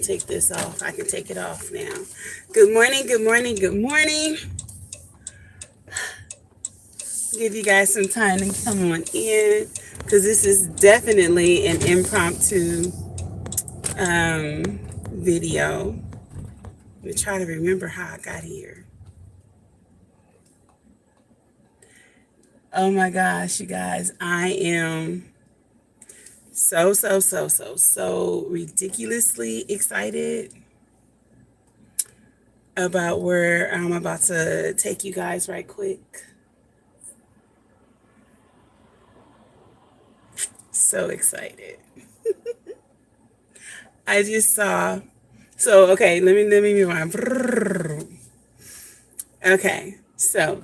take this off. I can take it off now. Good morning, good morning, good morning. Give you guys some time to come on in because this is definitely an impromptu video. Let me try to remember how I got here. Oh my gosh, you guys, I am so ridiculously excited about where I'm about to take you guys right quick. So excited. I just saw, so okay, let me rewind. Okay, so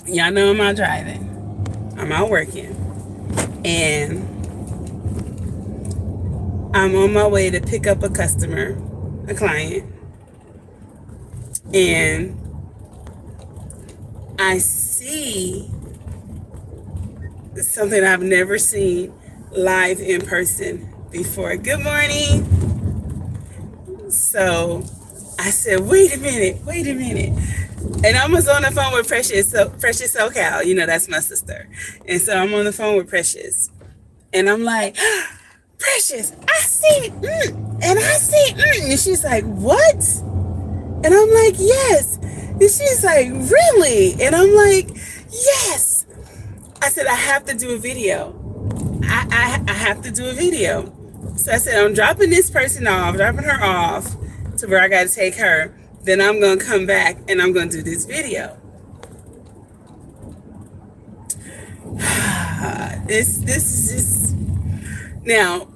y'all know I'm out driving. I'm out working. And I'm on my way to pick up a customer, a client. And I see something I've never seen live in person before. Good morning. So I said, wait a minute. And I was on the phone with Precious SoCal. You know, that's my sister. And so I'm on the phone with Precious. And I'm like, Precious, I see, and I see, and she's like, what? And I'm like, yes. And she's like, really? And I'm like, yes. I said, I have to do a video. I have to do a video. So I said, I'm dropping this person off, dropping her off to where I got to take her. Then I'm going to come back and I'm going to do this video. This is just, now,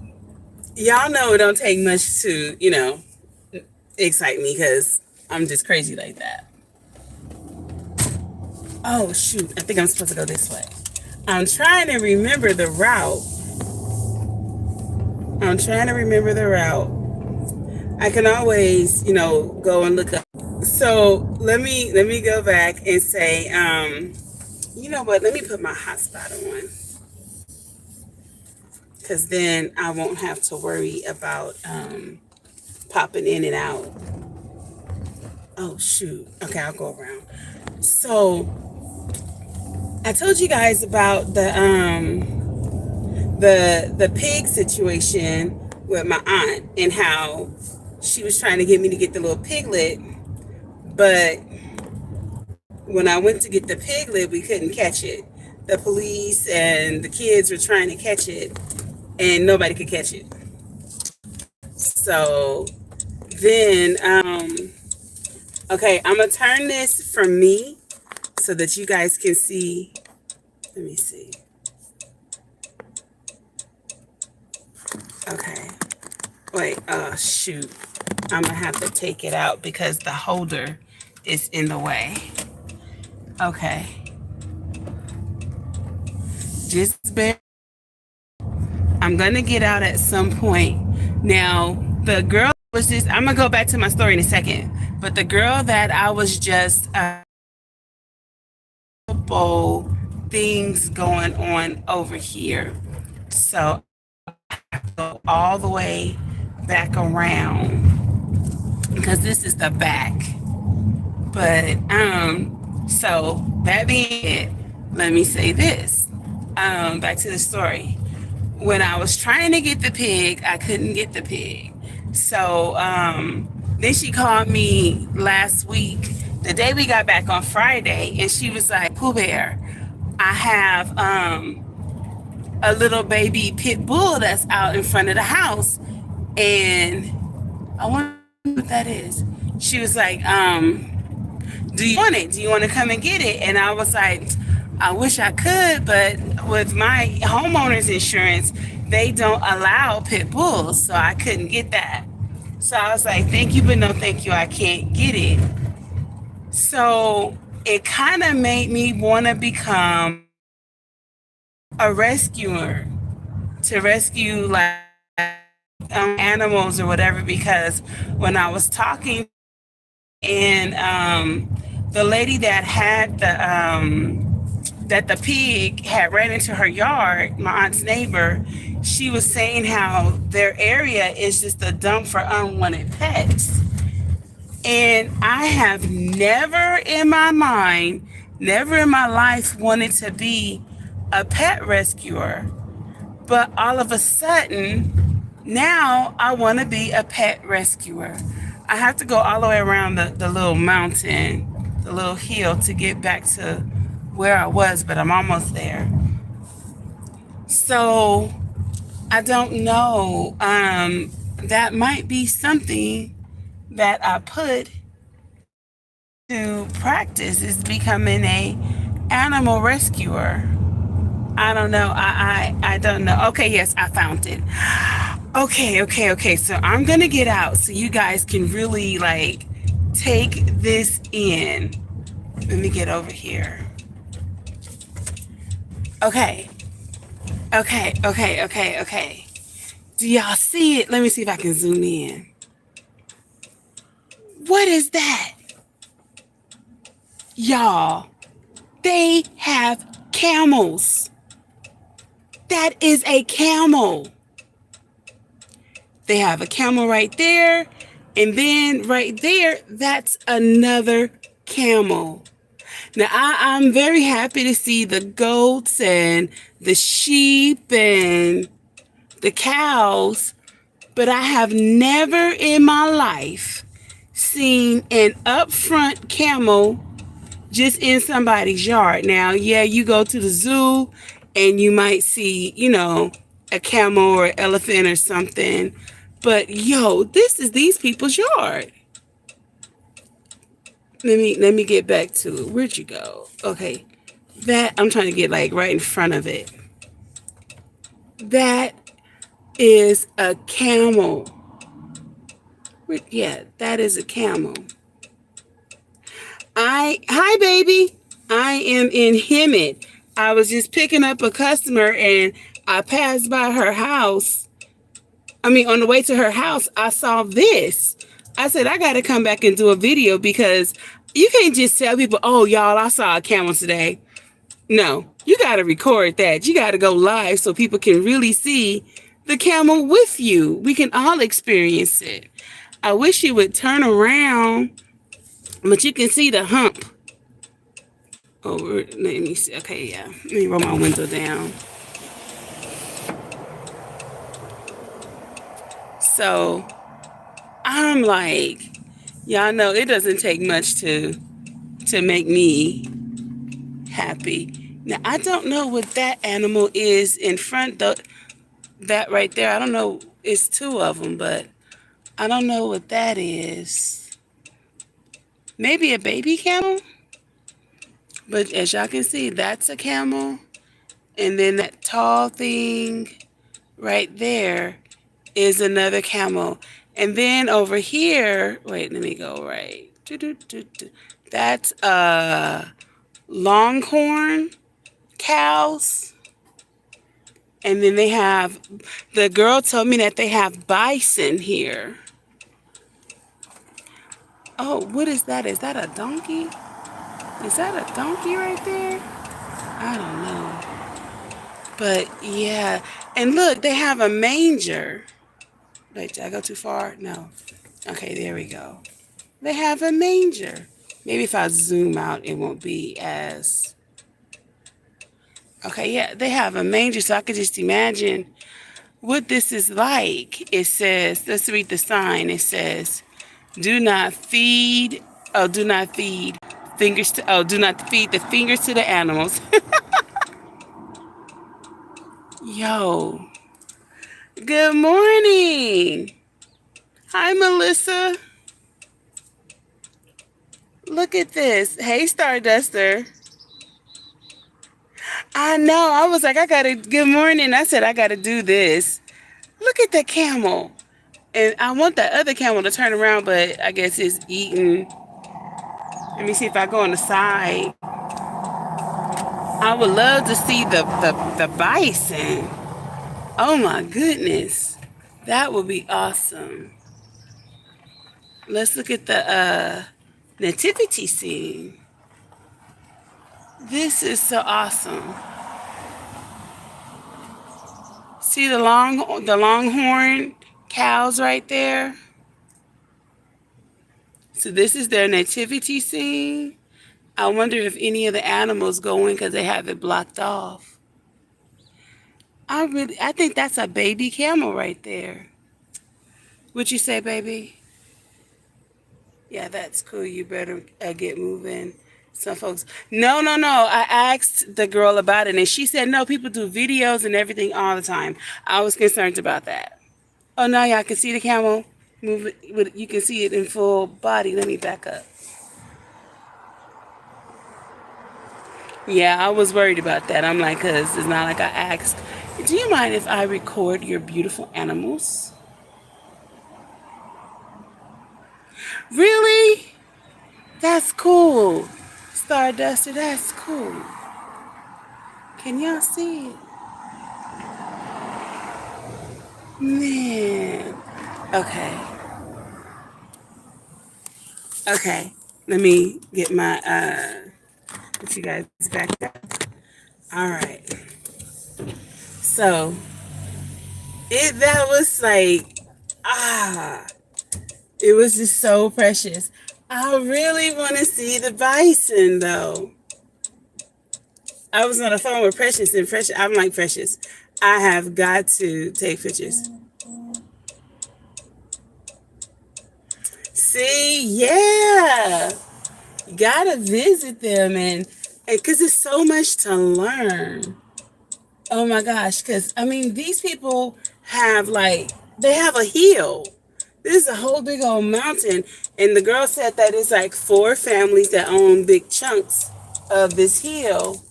y'all know it don't take much to, you know, excite me because I'm just crazy like that. Oh, shoot. I think I'm supposed to go this way. I'm trying to remember the route. I can always, you know, go and look up. So let me go back and say, you know what? Let me put my hotspot on. Because then I won't have to worry about popping in and out. Oh, shoot. Okay, I'll go around. So I told you guys about the pig situation with my aunt and how she was trying to get me to get the little piglet, but when I went to get the piglet, we couldn't catch it. The police and the kids were trying to catch it, and nobody could catch it. So then, okay, I'm gonna turn this from me so that you guys can see. Let me see. Okay. Wait, shoot. I'm gonna have to take it out because the holder is in the way. Okay. Just bear. I'm gonna get out at some point. Now, the girl was just, I'm gonna go back to my story in a second, but the girl that I was just, things going on over here. So I have to go all the way back around because this is the back. But so that being it, let me say this. Back to the story. When I was trying to get the pig, I couldn't get the pig. So then she called me last week, the day we got back on Friday, and she was like, Pooh Bear, I have a little baby pit bull that's out in front of the house, and I wonder what that is. She was like, do you want it? Do you want to come and get it? And I was like, I wish I could, but with my homeowner's insurance, they don't allow pit bulls, so I couldn't get that. So I was like, thank you, but no thank you, I can't get it. So it kind of made me want to become a rescuer, to rescue like animals or whatever, because when I was talking and the lady that had that the pig had ran into her yard, my aunt's neighbor. She was saying how their area is just a dump for unwanted pets. And I have never in my mind, never in my life wanted to be a pet rescuer. But all of a sudden, now I want to be a pet rescuer. I have to go all the way around the little mountain, the little hill to get back to where I was, but I'm almost there. So I don't know. That might be something that I put to practice, is becoming a animal rescuer. I don't know. I don't know. Okay, yes, I found it. Okay. So I'm gonna get out so you guys can really like take this in. Let me get over here. Okay. Do y'all see it? Let me see if I can zoom in. What is that? Y'all, they have camels. That is a camel. They have a camel right there. And then right there, that's another camel. Now, I'm very happy to see the goats and the sheep and the cows, but I have never in my life seen an up front camel just in somebody's yard. Now, yeah, you go to the zoo and you might see, a camel or elephant or something. But yo, this is these people's yard. Let me get back to it. Where'd you go? Okay. That I'm trying to get like right in front of it. That is a camel. Yeah, that is a camel. Hi baby. I am in Hemet. I was just picking up a customer and I passed by her house. On the way to her house, I saw this. I said, I got to come back and do a video because you can't just tell people, oh, y'all, I saw a camel today. No, you got to record that. You got to go live so people can really see the camel with you. We can all experience it. I wish you would turn around, but you can see the hump. Oh, let me see. Okay, yeah. Let me roll my window down. So I'm like, y'all know it doesn't take much to make me happy. Now, I don't know what that animal is in front, though. That right there, I don't know. It's two of them, but I don't know what that is. Maybe a baby camel? But as y'all can see, that's a camel. And then that tall thing right there is another camel. And then over here, wait, let me go right. That's longhorn cows. And then they have, the girl told me that they have bison here. Oh, what is that? Is that a donkey? Is that a donkey right there? I don't know. But yeah, and look, they have a manger. Wait, did I go too far? No. Okay, there we go. They have a manger. Maybe if I zoom out, it won't be as... Okay, yeah, they have a manger, so I could just imagine what this is like. It says, let's read the sign. It says, do not feed fingers to, do not feed the fingers to the animals. Yo, good morning. Hi, Melissa. Look at this. Hey, Starduster. I know. I was like, good morning. I said, I got to do this. Look at the camel. And I want that other camel to turn around, but I guess it's eating. Let me see if I go on the side. I would love to see the bison. Oh my goodness. That would be awesome. Let's look at the nativity scene. This is so awesome. See the longhorn cows right there? So this is their nativity scene. I wonder if any of the animals go in because they have it blocked off. I think that's a baby camel right there. What you say, baby? Yeah, that's cool. You better get moving. Some folks, no, no, no. I asked the girl about it, and she said no. People do videos and everything all the time. I was concerned about that. Oh, now y'all can see the camel move. You can see it in full body. Let me back up. Yeah, I was worried about that. I'm like, cause it's not like I asked. Do you mind if I record your beautiful animals? Really? That's cool. Starduster, that's cool. Can y'all see it? Man. Okay. Okay. Let me get my put you guys back up. All right. So that was like it was just so precious. I really want to see the bison though. I was on the phone with Precious, and Precious, I'm like, Precious, I have got to take pictures. See, yeah, you gotta visit them, and because it's so much to learn. Oh my gosh, because I mean, these people have they have a hill. This is a whole big old mountain, and the girl said that it's like 4 families that own big chunks of this hill,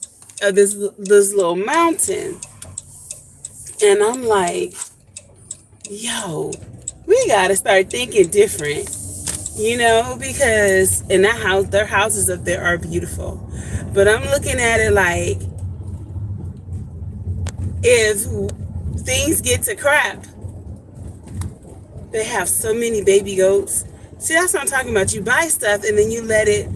of this little mountain. And I'm like, yo, we gotta start thinking different, because in that house, their houses up there are beautiful. But I'm looking at it like, if things get to crap, they have so many baby goats. See, that's what I'm talking about. You buy stuff and then you let it.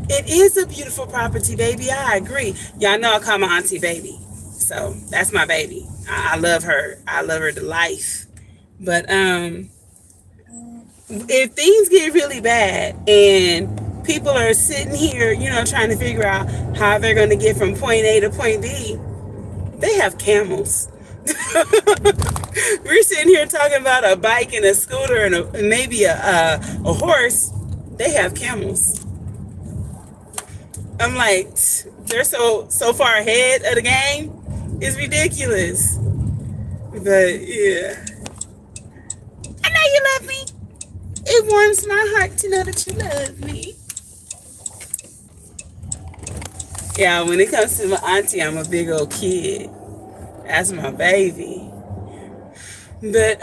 It is a beautiful property, baby. I agree. Y'all know I call my auntie baby. So that's my baby. I love her. I love her to life. But if things get really bad and people are sitting here, trying to figure out how they're going to get from point A to point B, they have camels. We're sitting here talking about a bike and a scooter and maybe a horse. They have camels. I'm like, they're so far ahead of the game. It's ridiculous. But yeah, I know you love me. It warms my heart to know that you love me. Yeah, when it comes to my auntie, I'm a big old kid. That's my baby. But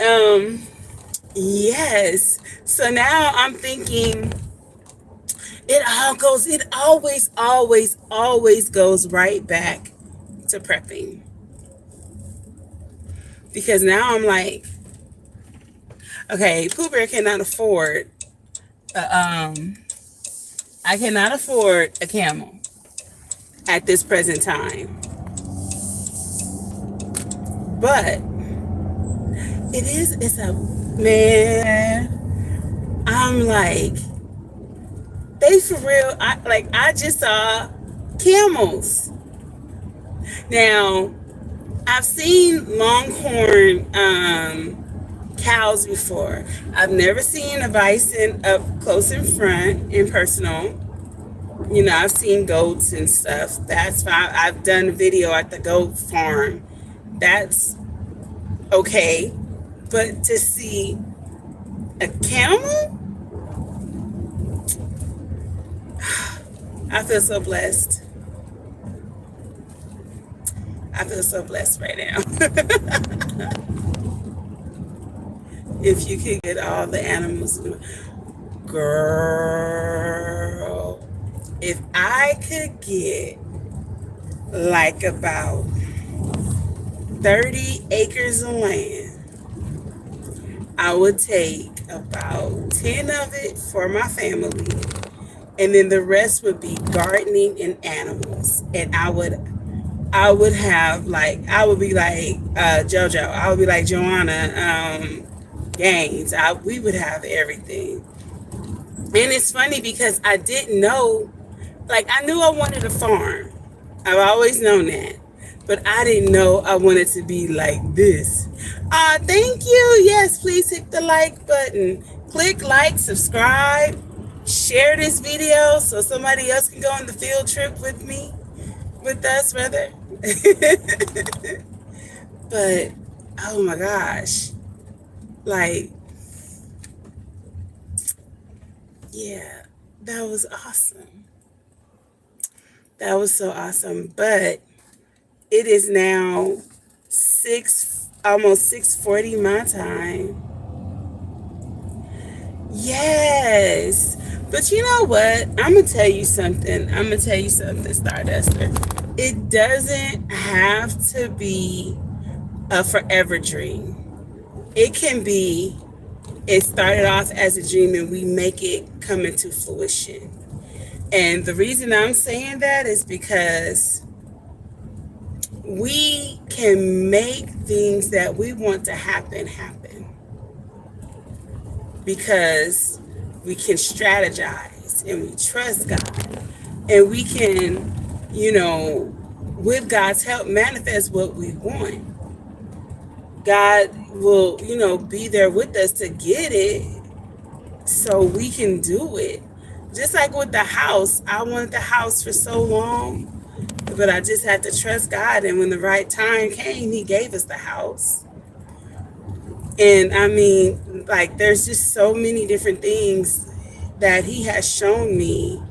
yes. So now I'm thinking it always goes right back to prepping. Because now I'm like, okay, Pooh Bear cannot afford I cannot afford a camel at this present time. But it's a, man, I'm like, they for real, I just saw camels. Now, I've seen longhorn cows before. I've never seen a bison up close in front, in personal. I've seen goats and stuff. That's fine. I've done a video at the goat farm. That's okay. But to see a camel, I feel so blessed. I feel so blessed right now. If you could get all the animals, girl, if I could get like about 30 acres of land, I would take about 10 of it for my family and then the rest would be gardening and animals. And I would have like, I would be like JoJo. I would be like Joanna Gaines. We would have everything. And it's funny because I didn't know, like I knew I wanted a farm. I've always known that. But I didn't know I wanted to be like this. Thank you. Yes, please hit the like button. Click like, subscribe, share this video so somebody else can go on the field trip with me, with us rather. But oh my gosh, like, yeah, that was awesome. That was so awesome. But it is now almost 6:40 my time. Yes. But you know what? I'm going to tell you something. Starduster. It doesn't have to be a forever dream. It can be, it started off as a dream and we make it come into fruition. And the reason I'm saying that is because we can make things that we want to happen. Because we can strategize and we trust God. And we can, with God's help, manifest what we want. God will, be there with us to get it so we can do it. Just like with the house, I wanted the house for so long, but I just had to trust God. And when the right time came, He gave us the house. And I mean, like, there's just so many different things that He has shown me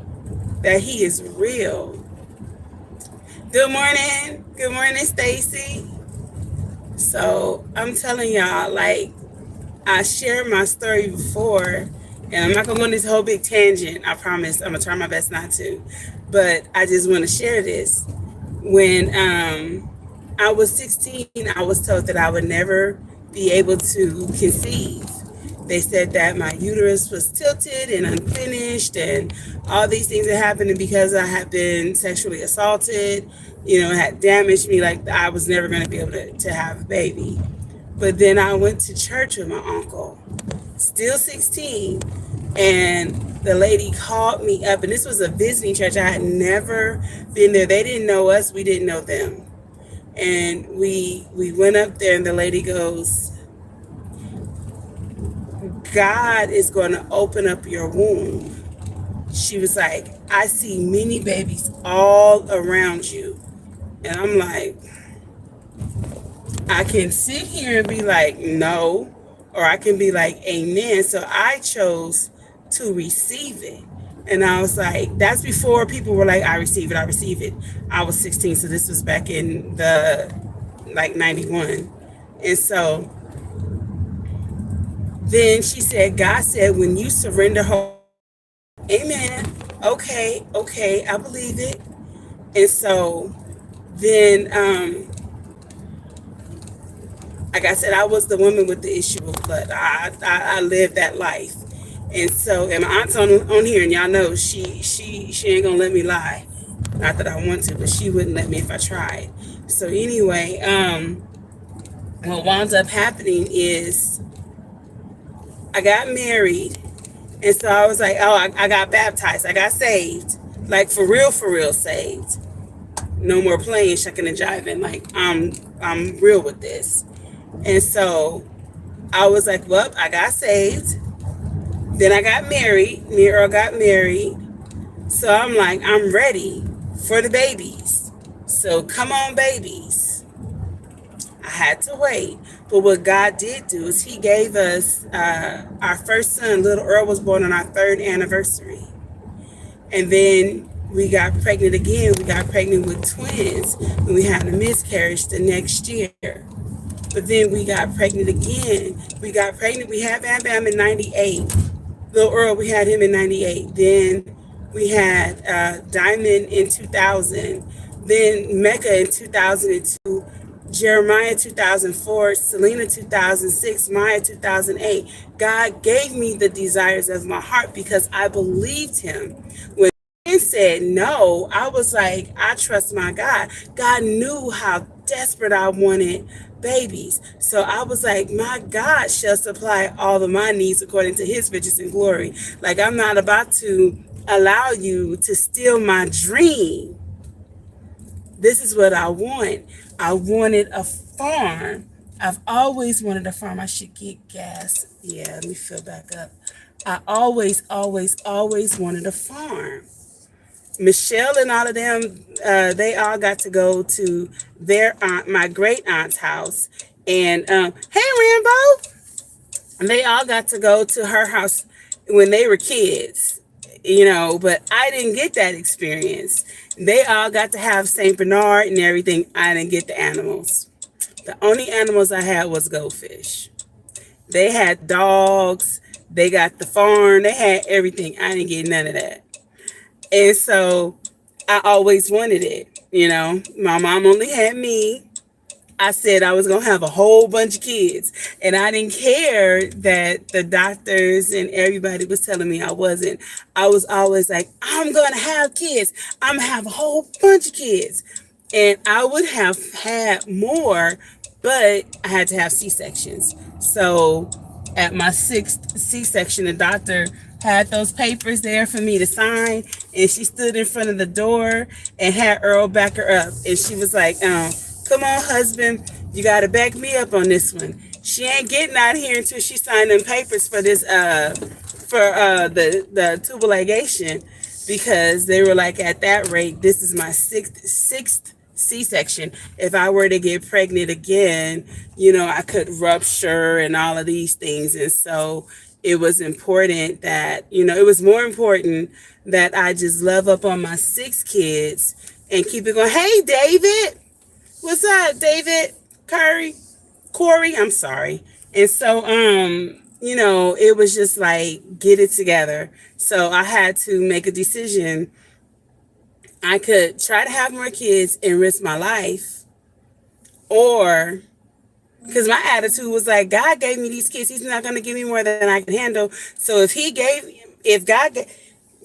that He is real. Good morning, Stacy. So I'm telling y'all, like, I shared my story before, and I'm not gonna go on this whole big tangent. I promise. I'm gonna try my best not to, but I just want to share this. When I was 16, I was told that I would never be able to conceive. They said that my uterus was tilted and unfinished, and all these things that happened, and because I had been sexually assaulted, it had damaged me, like I was never going to be able to have a baby. But then I went to church with my uncle, still 16, and the lady called me up, and this was a visiting church. I had never been there. They didn't know us, we didn't know them. And we went up there, and the lady goes, God is going to open up your womb. She was like, I see many babies all around you. And I'm like, I can sit here and be like, no, or I can be like, amen. So I chose to receive it. And I was like, that's before people were like, I receive it. I was 16, so this was back in the, 91. And so then she said, God said, when you surrender whole, amen, okay, I believe it. And so then, like I said, I was the woman with the issue of blood. I lived that life. And so, and my aunt's on here, and y'all know she ain't gonna let me lie. Not that I want to, but she wouldn't let me if I tried. So anyway, what wound up happening is I got married, and so I was like, oh, I got baptized. I got saved, like for real saved. No more playing, shucking and jiving. Like I'm real with this. And so I was like, well, I got saved. Then I got married. Me and Earl got married. So I'm like, I'm ready for the babies. So come on, babies. I had to wait. But what God did do is He gave us our first son. Little Earl was born on our 3rd anniversary. And then we got pregnant again. We got pregnant with twins. And we had a miscarriage the next year. But then we got pregnant again. We had Bam Bam in 98. Little Earl, we had him in 98. Then we had Diamond in 2000. Then Mecca in 2002. Jeremiah 2004, Selena 2006, Maya 2008. God gave me the desires of my heart because I believed him. When man said no, I was like, I trust my God. God knew how desperate I wanted babies. So I was like, my God shall supply all of my needs according to his riches and glory. Like, I'm not about to allow you to steal my dream. This is what I want. I wanted a farm. I've always wanted a farm. I should get gas. Yeah, let me fill back up. I always wanted a farm. Michelle and all of them, they all got to go to their aunt, my great aunt's house. And hey, Rambo, and they all got to go to her house when they were kids, but I didn't get that experience. They all got to have St. Bernard and everything. I didn't get the animals. The only animals I had was goldfish. They had dogs. They got the farm. They had everything. I didn't get none of that. And so I always wanted it. My mom only had me. I said I was going to have a whole bunch of kids. And I didn't care that the doctors and everybody was telling me I wasn't. I was always like, I'm going to have kids. I'm going to have a whole bunch of kids. And I would have had more, but I had to have C-sections. So at my sixth C-section, the doctor had those papers there for me to sign. And she stood in front of the door and had Earl back her up. And she was like, come on, husband, you got to back me up on this one. She ain't getting out here until she signed them papers for this, the tubal ligation, because they were like, at that rate, this is my sixth C-section. If I were to get pregnant again, I could rupture and all of these things. And so it was important that, it was more important that I just love up on my 6 kids and keep it going. Hey, David. What's up, David? Corey, I'm sorry. And so, it was just like, get it together. So I had to make a decision. I could try to have more kids and risk my life, or because my attitude was like, God gave me these kids. He's not going to give me more than I can handle. So if God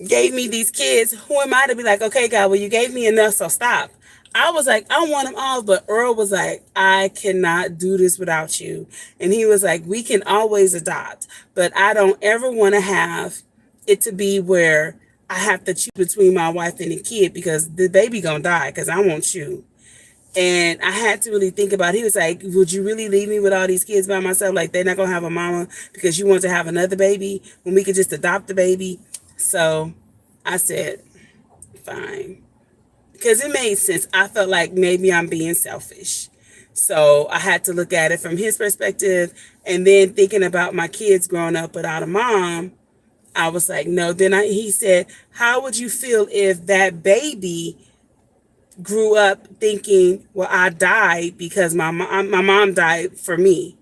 gave me these kids, who am I to be like, okay, God, well, you gave me enough, so stop. I was like, I want them all, but Earl was like, I cannot do this without you. And he was like, we can always adopt, but I don't ever want to have it to be where I have to choose between my wife and the kid because the baby gonna die because I want you. And I had to really think about it. He was like, would you really leave me with all these kids by myself? Like, they're not gonna have a mama because you want to have another baby when we could just adopt the baby. So I said, fine. Because it made sense. I felt like maybe I'm being selfish. So I had to look at it from his perspective. And then thinking about my kids growing up without a mom, I was like, no. Then he said, how would you feel if that baby grew up thinking, well, I died because my mom died for me?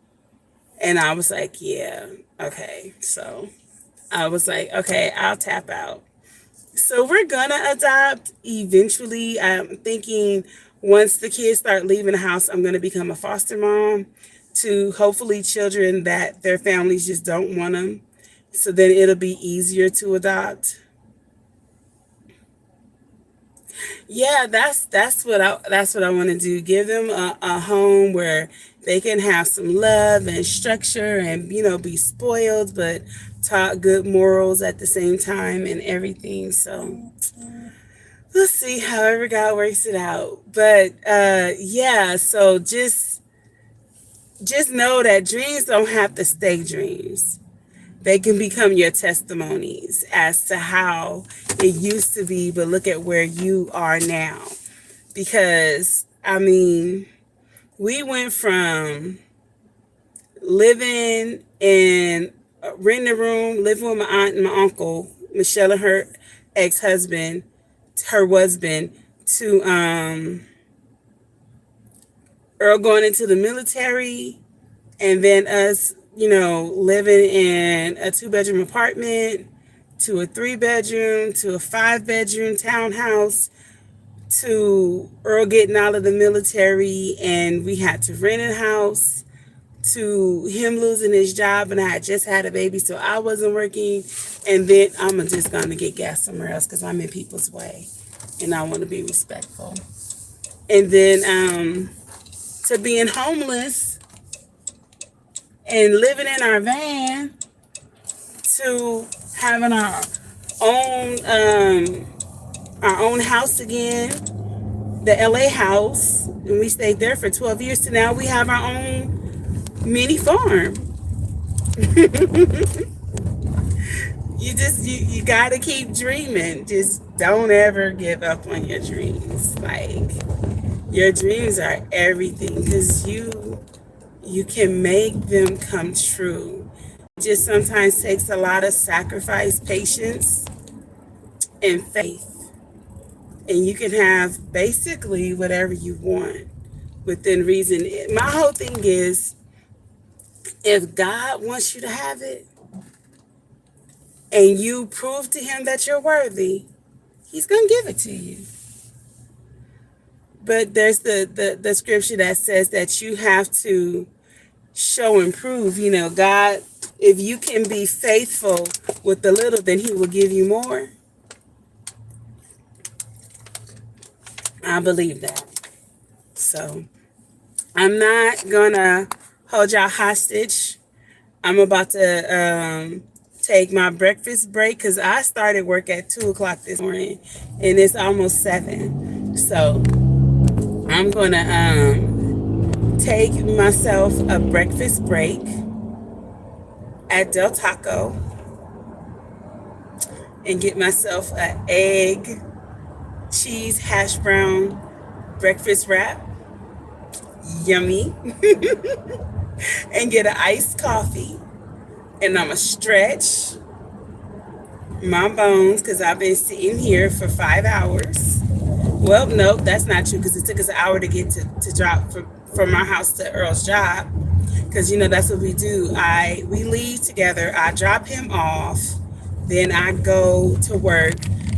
And I was like, yeah, okay. So I was like, okay, I'll tap out. So we're gonna adopt eventually. I'm thinking once the kids start leaving the house, I'm gonna become a foster mom to hopefully children that their families just don't want them. So then it'll be easier to adopt. Yeah, that's what I want to do. Give them a home where they can have some love and structure and be spoiled, but taught good morals at the same time and everything. So we'll see however God works it out. But yeah, so just know that dreams don't have to stay dreams. They can become your testimonies as to how it used to be, but look at where you are now. Because, I mean, we went from living in renting a room, living with my aunt and my uncle, Michelle and her ex-husband, her husband, to Earl going into the military, and then us, living in a 2-bedroom apartment, to a 3-bedroom, to a 5-bedroom townhouse, to Earl getting out of the military and we had to rent a house, to him losing his job and I had just had a baby, so I wasn't working. And then I'm just going to get gas somewhere else because I'm in people's way and I want to be respectful. And then to being homeless and living in our van, to having our own house again, the LA house, and we stayed there for 12 years. To now we have our own mini farm. You gotta keep dreaming. Just don't ever give up on your dreams. Like, your dreams are everything because you can make them come true. It just sometimes takes a lot of sacrifice, patience, and faith. And you can have basically whatever you want within reason. My whole thing is, if God wants you to have it and you prove to him that you're worthy, he's going to give it to you. But there's the scripture that says that you have to show and prove. You know, God, if you can be faithful with the little, then he will give you more. I believe that. So I'm not gonna hold y'all hostage. I'm about to take my breakfast break because I started work at 2 o'clock this morning and it's almost 7. So I'm gonna take myself a breakfast break at Del Taco and get myself an egg, cheese, hash brown breakfast wrap. Yummy. And get an iced coffee. And I'm going to stretch my bones because I've been sitting here for 5 hours. Well, nope, that's not true because it took us an hour to get to drop from our house to Earl's job. Because, you know, that's what we do. We leave together. I drop him off. Then I go to work.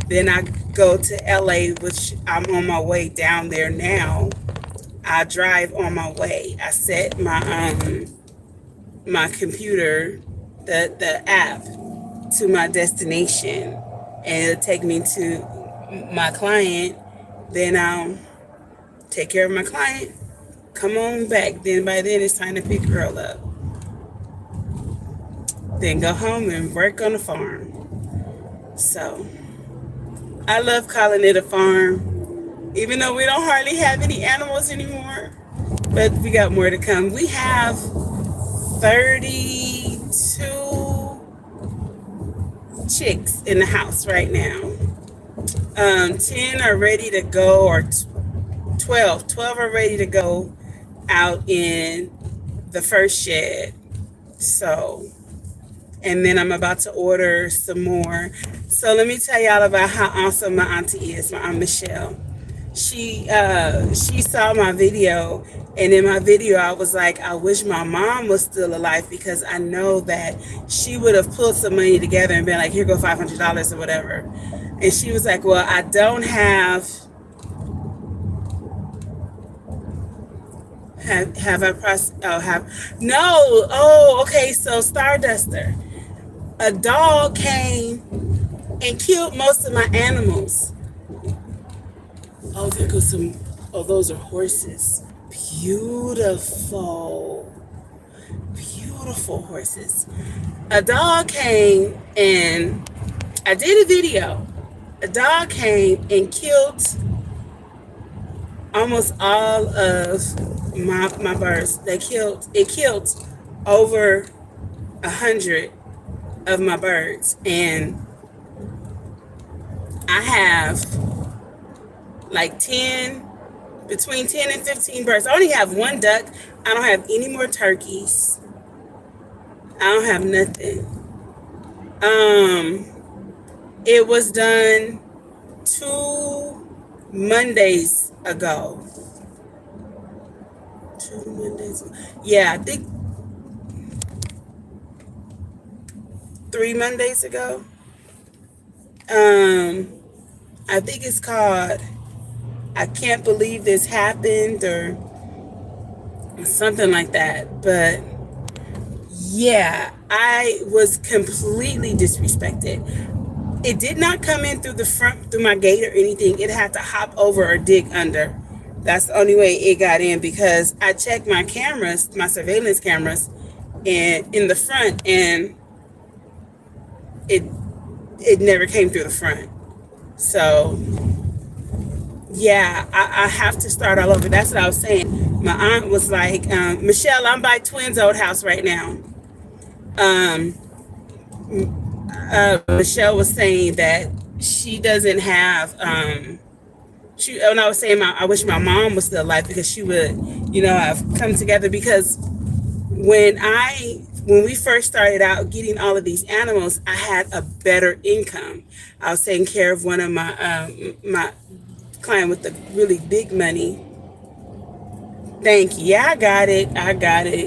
Then I go to LA, which I'm on my way down there now. I drive on my way. I set my my computer, the app, to my destination, and it'll take me to my client. Then I'll take care of my client, come on back. Then by then it's time to pick Earl up. Then go home and work on the farm. So I love calling it a farm, even though we don't hardly have any animals anymore, but we got more to come. We have 32 chicks in the house right now. 10 are ready to go, or 12 are ready to go out in the first shed. So, and then I'm about to order some more. So let me tell y'all about how awesome my auntie is, my Aunt Michelle. She saw my video, and in my video I was like, I wish my mom was still alive because I know that she would have pulled some money together and been like, here go $500 or whatever. And she was like, well, I don't have okay, so Starduster. A dog came and killed most of my animals. Oh, there goes some, those are horses. Beautiful horses. A dog came and I did a video. A dog came and killed almost all of my birds. It killed over 100 of my birds, and I have like between 10 and 15 birds. I only have 1 duck. I don't have any more turkeys. I don't have nothing. It was done 2 Mondays ago. 2 Mondays ago. Yeah, I think 3 Mondays ago. I think it's called I can't believe this happened or something like that. But yeah, I was completely disrespected. It did not come in through the front, through my gate or anything. It had to hop over or dig under. That's the only way it got in, because I checked my cameras, my surveillance cameras, and in the front, and it it never came through the front. So yeah, I have to start all over. That's what I was saying. My aunt was like, Michelle, I'm by Twins' old house right now. Um, Michelle was saying that she doesn't have and I was saying I wish my mom was still alive, because she would, have come together, because when we first started out getting all of these animals, I had a better income. I was taking care of one of my client with the really big money. Thank you. Yeah, I got it.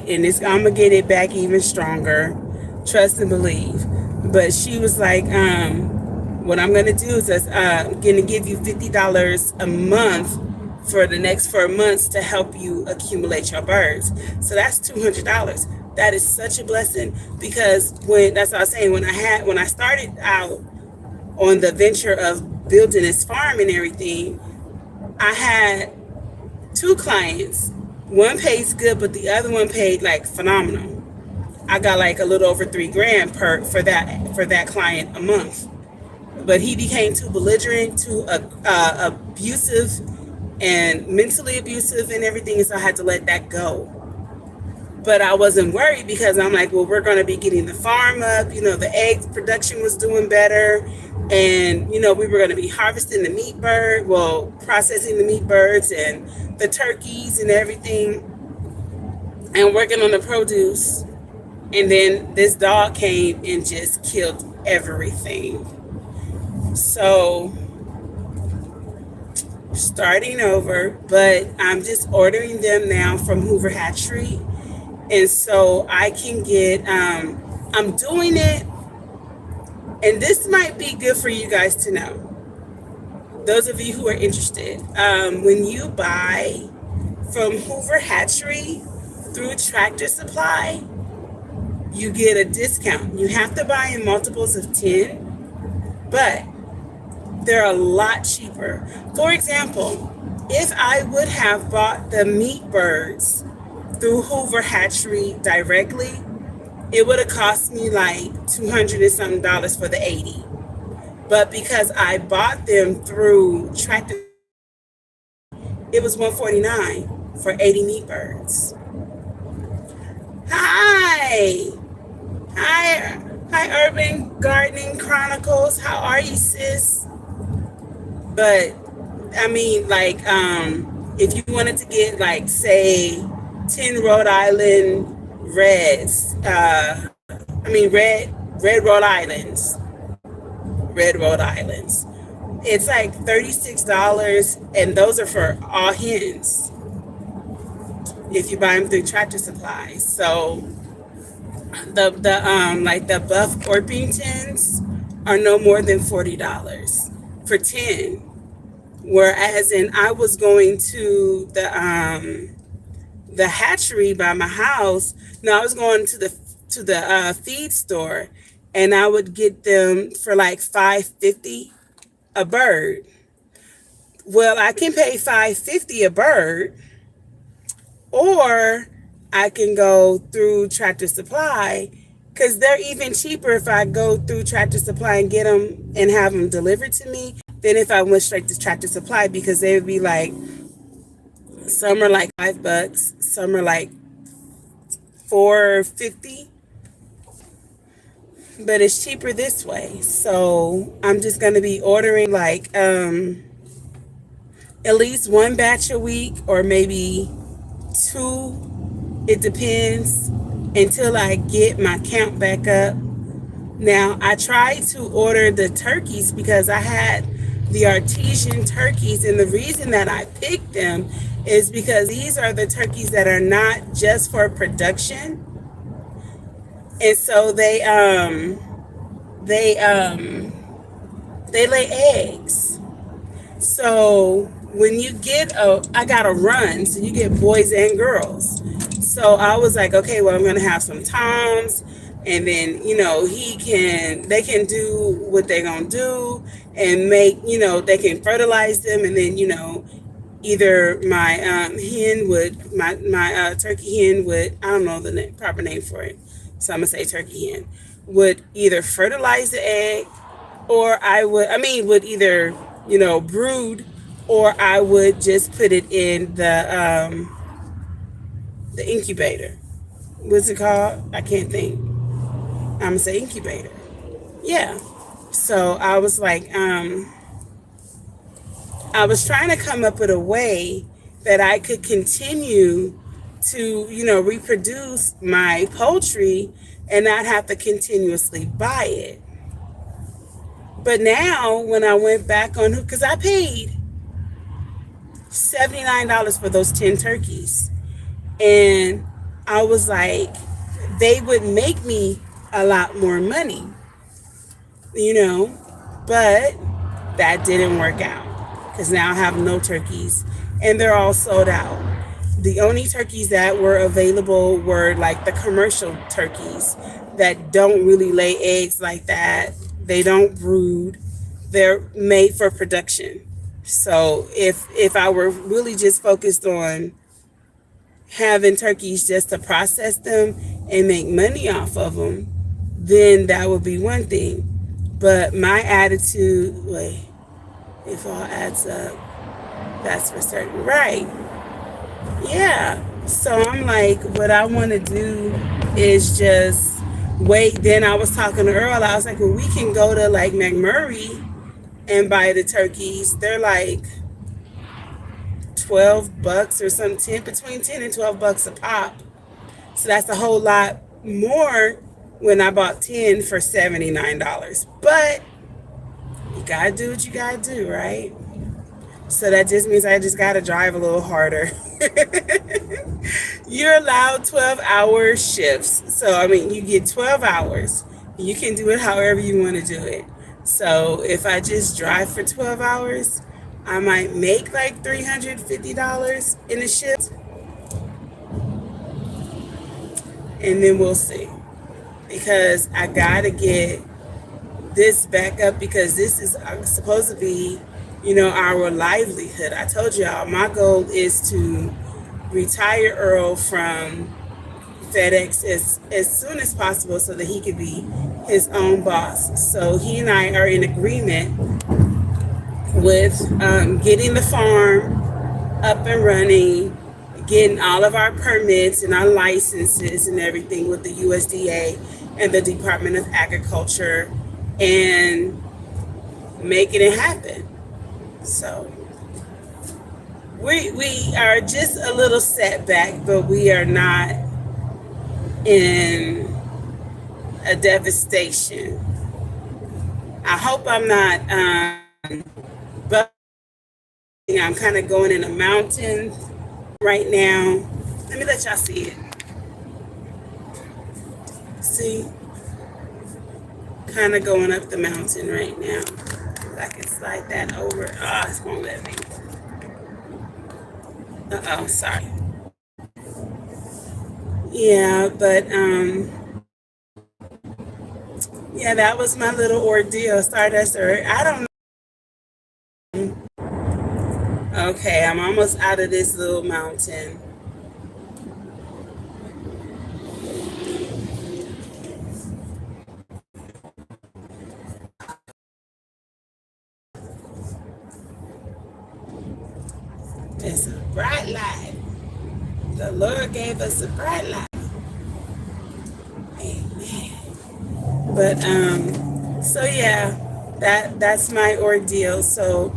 And I'm gonna get it back even stronger. Trust and believe. But she was like, what I'm gonna do is gonna give you $50 a month for the next 4 months to help you accumulate your birds. So that's $200. That is such a blessing, because that's what I was saying, when I started out on the venture of building this farm and everything, I had 2 clients. One pays good, but the other one paid like phenomenal. I got like a little over $3,000 for that client a month. But he became too belligerent, too abusive, and mentally abusive and everything, so I had to let that go. But I wasn't worried, because I'm like, well, we're going to be getting the farm up. The egg production was doing better. And, we were going to be harvesting the meat bird, processing the meat birds and the turkeys and everything, and working on the produce. And then this dog came and just killed everything. So starting over, but I'm just ordering them now from Hoover Hatchery. And so I can get, I'm doing it, and this might be good for you guys to know, those of you who are interested. When you buy from Hoover Hatchery through Tractor Supply, you get a discount. You have to buy in multiples of 10, but they're a lot cheaper. For example, if I would have bought the meat birds through Hoover Hatchery directly, it would have cost me like $200 and something for the 80. But because I bought them through Tractor, it was $149 for 80 meat birds. Hi, Urban Gardening Chronicles. How are you, sis? But I mean, like, if you wanted to get, like, say, 10 Rhode Island reds, red Rhode Islands, it's like $36, and those are for all hens if you buy them through Tractor Supply. So the buff Orpingtons are no more than $40 for 10. Whereas I was going to the hatchery by my house. No, I was going to the feed store, and I would get them for like $5.50 a bird. Well, I can pay $5.50 a bird, or I can go through Tractor Supply, because they're even cheaper if I go through Tractor Supply and get them and have them delivered to me than if I went straight to Tractor Supply, because they would be like, some are like $5, some are like $4.50, but it's cheaper this way. So I'm just going to be ordering like at least 1 batch a week, or maybe 2. It depends, until I get my count back up. Now, I tried to order the turkeys, because I had the artesian turkeys, and the reason that I picked them is because these are the turkeys that are not just for production, and so they lay eggs. So when you get I got to run, so you get boys and girls. So I was like, okay, well, I'm gonna have some toms, and then they can do what they're gonna do, and make they can fertilize them, and then either my hen would my turkey hen would, I don't know the proper name for it, so I'm gonna say turkey hen would either fertilize the egg, or would either brood, or I would just put it in the incubator. What's it called? I can't think. I'm gonna say incubator. Yeah. So I was like, I was trying to come up with a way that I could continue to, reproduce my poultry and not have to continuously buy it. But now, when I went back on, because I paid $79 for those 10 turkeys, and I was like, they would make me a lot more money, but that didn't work out because now I have no turkeys and they're all sold out. The only turkeys that were available were like the commercial turkeys that don't really lay eggs like that. They don't brood. They're made for production. So if I were really just focused on having turkeys just to process them and make money off of them, then that would be one thing. But my attitude, wait, if all adds up, that's for certain. Right. Yeah. So I'm like, what I want to do is just wait. Then I was talking to Earl. I was like, well, we can go to like McMurray and buy the turkeys. They're like $12 or something, between 10 and $12 a pop. So that's a whole lot more when I bought 10 for $79. But you gotta do what you gotta do, right? So that just means I just gotta drive a little harder. You're allowed 12-hour shifts. So, I mean, you get 12 hours. You can do it however you want to do it. So, if I just drive for 12 hours, I might make like $350 in a shift. And then we'll see. Because I gotta get this back up, because this is supposed to be, our livelihood. I told y'all my goal is to retire Earl from FedEx as soon as possible so that he could be his own boss. So he and I are in agreement with getting the farm up and running, getting all of our permits and our licenses and everything with the USDA and the Department of Agriculture, and making it happen. So we are just a little setback, but we are not in a devastation. I hope I'm not, but I'm kind of going in a mountain right now. Let me let y'all see it. See? Kind of going up the mountain right now. I can slide that over. Oh, it won't let me. Sorry. Yeah, but yeah, that was my little ordeal. Stardust, or I don't know. Okay, I'm almost out of this little mountain. It's a bright light. The Lord gave us a bright light. Amen. But so yeah, that's my ordeal. So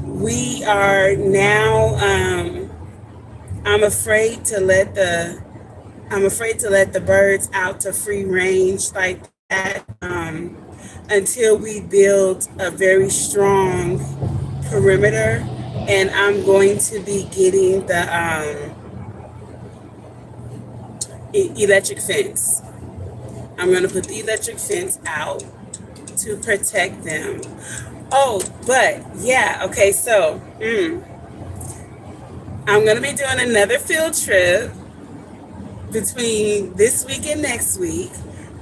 we are now I'm afraid to let the birds out to free range like that until we build a very strong perimeter. And I'm going to be getting the electric fence. I'm going to put the electric fence out to protect them. Oh, but yeah, okay, so I'm going to be doing another field trip between this week and next week.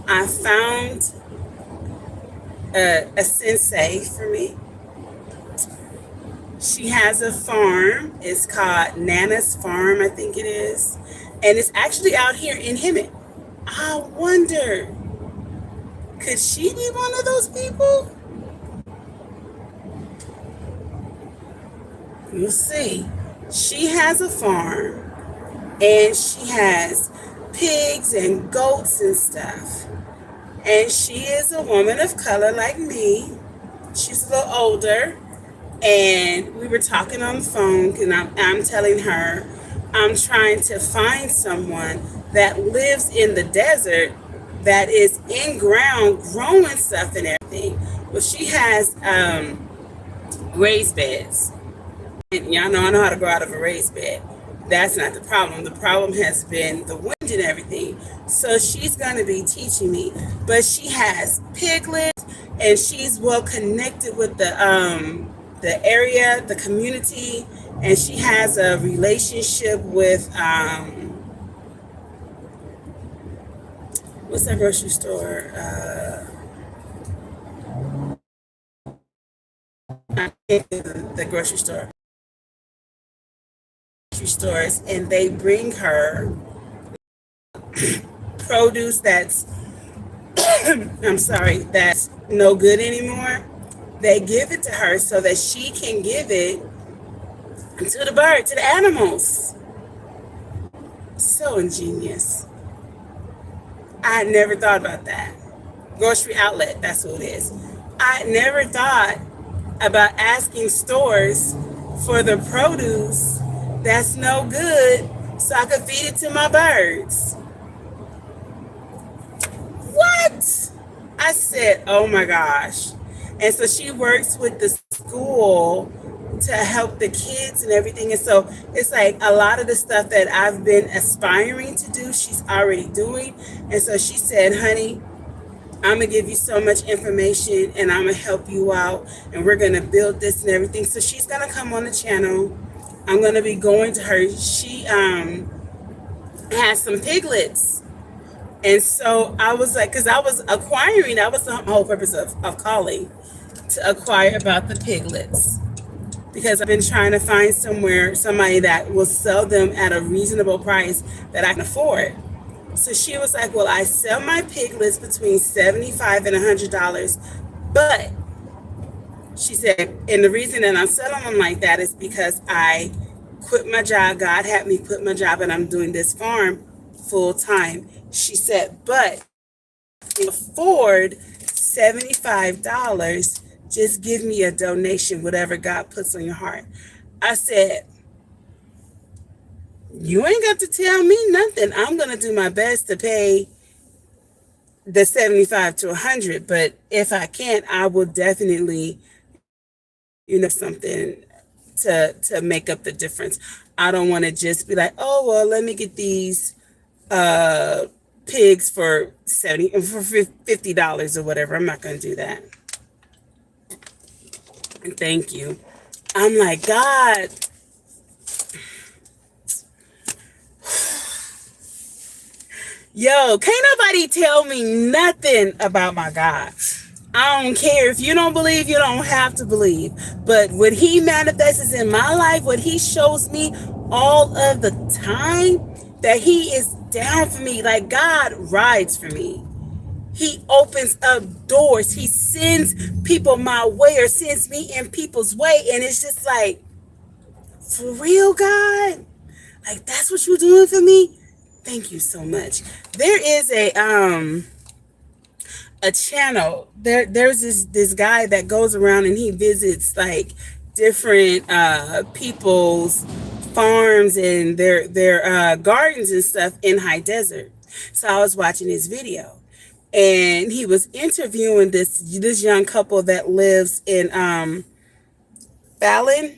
I found a sensei for me. She has a farm. It's called Nana's Farm, I think it is. And it's actually out here in Hemet. I wonder, could she be one of those people? You'll see. She has a farm and she has pigs and goats and stuff. And she is a woman of color like me. She's a little older. And we were talking on the phone, and I'm telling her I'm trying to find someone that lives in the desert that is in ground growing stuff and everything. Well, she has raised beds. And y'all know I know how to grow out of a raised bed. That's not the problem. The problem has been the wind and everything. So she's going to be teaching me. But she has piglets, and she's well connected with the area, the community, and she has a relationship with what's that grocery store? The grocery store. Stores, and they bring her produce that's I'm sorry, that's no good anymore. They give it to her so that she can give it to the bird, to the animals. So ingenious. I never thought about that. Grocery outlet, that's what it is. I never thought about asking stores for the produce that's no good so I could feed it to my birds. What? I said, oh my gosh. And so she works with the school to help the kids and everything. And so it's like a lot of the stuff that I've been aspiring to do, she's already doing. And so she said, honey, I'm going to give you so much information and I'm going to help you out. And we're going to build this and everything. So she's going to come on the channel. I'm going to be going to her. She has some piglets. And so I was like, because I was acquiring, that was the whole purpose of calling, to acquire about the piglets. Because I've been trying to find somebody that will sell them at a reasonable price that I can afford. So she was like, well, I sell my piglets between $75 and $100. But she said, and the reason that I'm selling them like that is because I quit my job. God had me quit my job and I'm doing this farm full time. She said, but if you afford $75, just give me a donation, whatever God puts on your heart. I said, you ain't got to tell me nothing. I'm going to do my best to pay the 75 to 100. But if I can't, I will definitely, something to make up the difference. I don't want to just be like, oh, well, let me get these pigs for $50 or whatever. I'm not going to do that. And thank you. I'm like, God, yo, can't nobody tell me nothing about my God. I don't care. If you don't believe, you don't have to believe. But what he manifests in my life, what he shows me all of the time, that he is down for me. Like God rides for me. He opens up doors. He sends people my way or sends me in people's way. And it's just like, for real, God? Like, that's what you're doing for me? Thank you so much. There is a channel. There's this guy that goes around and he visits like different people's farms and their gardens and stuff in high desert. So I was watching his video. And he was interviewing this young couple that lives in Fallon,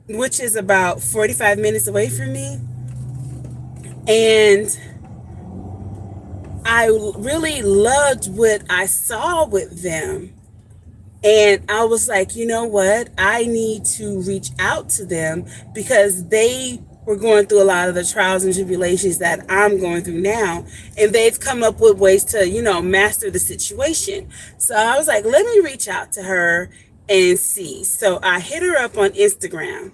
which is about 45 minutes away from me. And I really loved what I saw with them. And I was like, you know what? I need to reach out to them because they were going through a lot of the trials and tribulations that I'm going through now. And they've come up with ways to, master the situation. So I was like, let me reach out to her and see. So I hit her up on Instagram,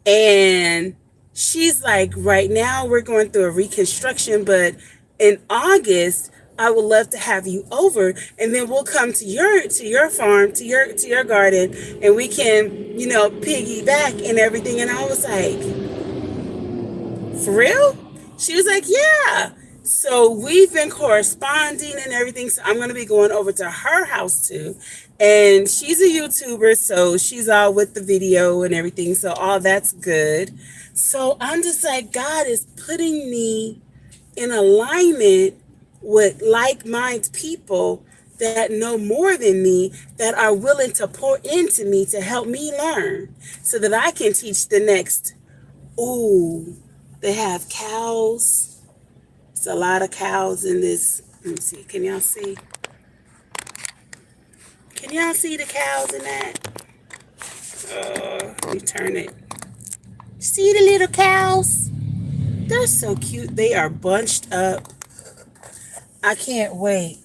and she's like, right now we're going through a reconstruction, but in August, I would love to have you over, and then we'll come to your farm, to your garden, and we can, piggyback and everything. And I was like, for real? She was like, yeah. So we've been corresponding and everything. So I'm going to be going over to her house too. And she's a YouTuber, so she's all with the video and everything. So all that's good. So I'm just like, God is putting me in alignment with like-minded people that know more than me, that are willing to pour into me to help me learn so that I can teach the next. Ooh, they have cows. It's a lot of cows in this. Let me see. Can y'all see? Can y'all see the cows in that? Let me turn it. See the little cows? They're so cute. They are bunched up. I can't wait.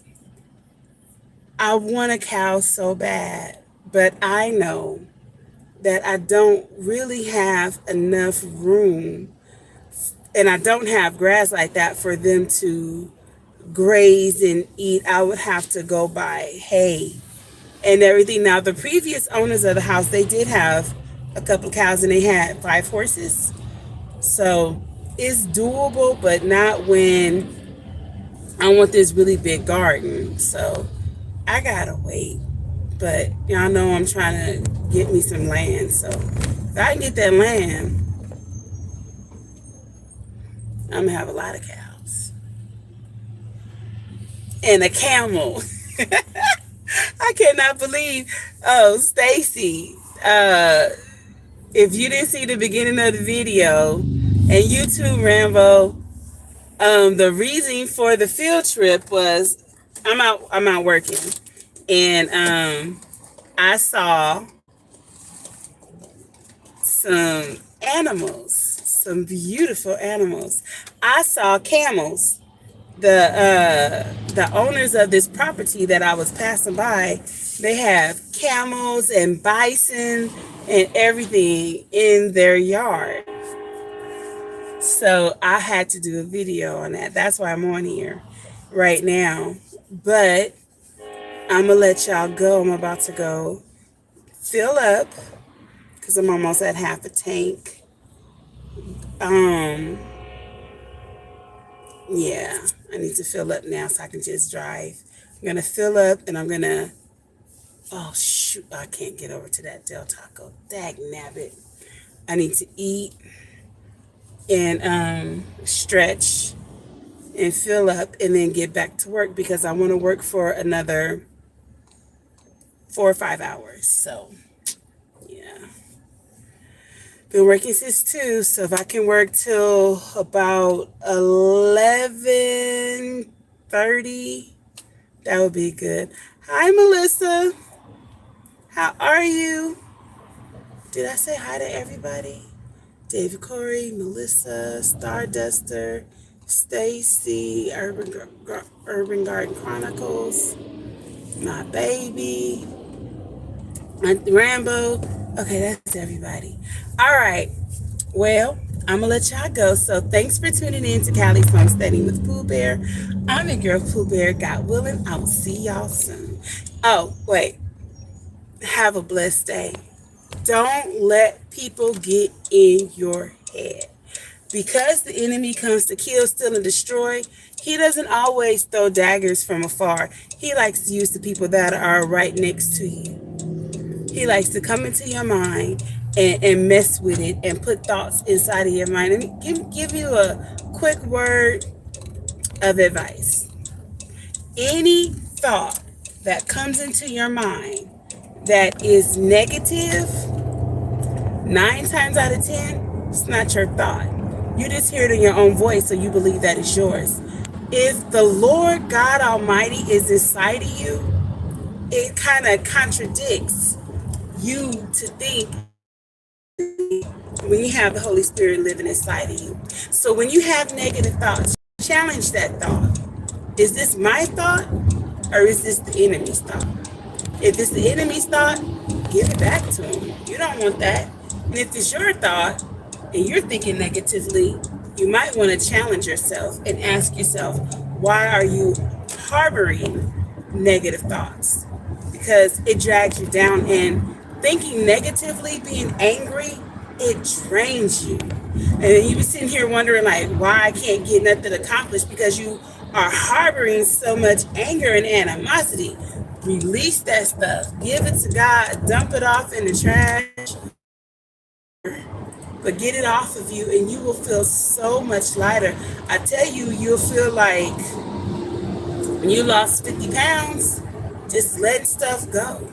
I want a cow so bad, but I know that I don't really have enough room, and I don't have grass like that for them to graze and eat. I would have to go buy hay and everything. Now, the previous owners of the house, they did have a couple of cows, and they had 5 horses. So it's doable, but not when I want this really big garden. So I gotta wait. But y'all know I'm trying to get me some land. So if I can get that land, I'm gonna have a lot of cows. And a camel. I cannot believe. Oh, Stacy. If you didn't see the beginning of the video, and you too, Rambo, the reason for the field trip was I'm out working, and I saw some animals, some beautiful animals. I saw camels. The owners of this property that I was passing by, they have camels and bison and everything in their yard. So I had to do a video on that. That's why I'm on here right now. But I'm gonna let y'all go. I'm about to go fill up because I'm almost at half a tank. Yeah, I need to fill up now so I can just drive. I'm gonna fill up, and I'm gonna, oh shoot, I can't get over to that Del Taco. Dag nabbit. I need to eat and stretch and fill up, and then get back to work because I want to work for another 4 or 5 hours. So yeah, been working since 2, so if I can work till about 11:30, that would be good. Hi, Melissa. How are you? Did I say hi to everybody? David Corey, Melissa, Starduster, Stacy, Urban Garden Chronicles, my baby, Rambo. Okay, that's everybody. All right. Well, I'm going to let y'all go. So thanks for tuning in to Callie's Homesteading with Pooh Bear. I'm your girl, Pooh Bear. God willing, I will see y'all soon. Oh, wait. Have a blessed day. Don't let people get in your head. Because the enemy comes to kill, steal, and destroy, he doesn't always throw daggers from afar. He likes to use the people that are right next to you. He likes to come into your mind and mess with it and put thoughts inside of your mind. And give you a quick word of advice. Any thought that comes into your mind that is negative, 9 times out of 10, it's not your thought. You just hear it in your own voice, so you believe that it's yours. If the Lord God Almighty is inside of you, it kind of contradicts you to think when you have the Holy Spirit living inside of you. So when you have negative thoughts, challenge that thought. Is this my thought or is this the enemy's thought? If it's the enemy's thought, give it back to him. You don't want that. And if it's your thought and you're thinking negatively, you might want to challenge yourself and ask yourself, why are you harboring negative thoughts? Because it drags you down, and thinking negatively, being angry, it drains you. And then you be sitting here wondering like why I can't get nothing accomplished, because you are harboring so much anger and animosity. Release that stuff. Give it to God. Dump it off in the trash. But get it off of you and you will feel so much lighter. I tell you, you'll feel like when you lost 50 pounds, just letting stuff go.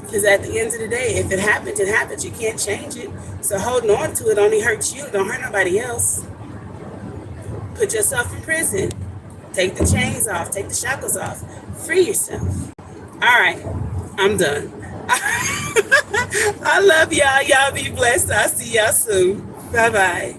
Because at the end of the day, if it happens, it happens. You can't change it. So holding on to it only hurts you. Don't hurt nobody else. Put yourself in prison. Take the chains off. Take the shackles off. Free yourself. All right. I'm done. I love y'all. Y'all be blessed. I'll see y'all soon. Bye-bye.